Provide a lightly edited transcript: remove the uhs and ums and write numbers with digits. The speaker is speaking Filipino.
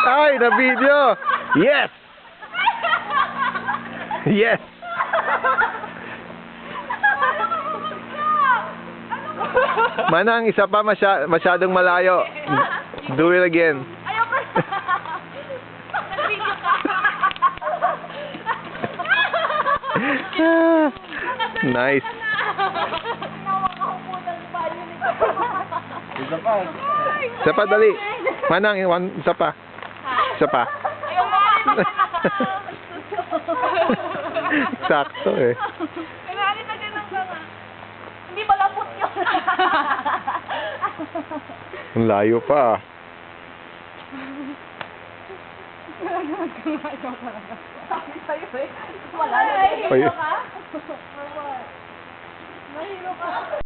Ay, na video. Yes. Yes. Manang, isa pa masyadong malayo. Do it again. Ayoko. Nag-video ka. Nice. Isa pa. Isa pa, dali. Manang, isa pa. Isa pa. Ayoko. Sakto eh. Kailangan na ganun ka nga. Hindi malapot yun. Ang layo pa. Sabi sa'yo eh. Wala na. Nahilo ka? Ay. Nahilo ka?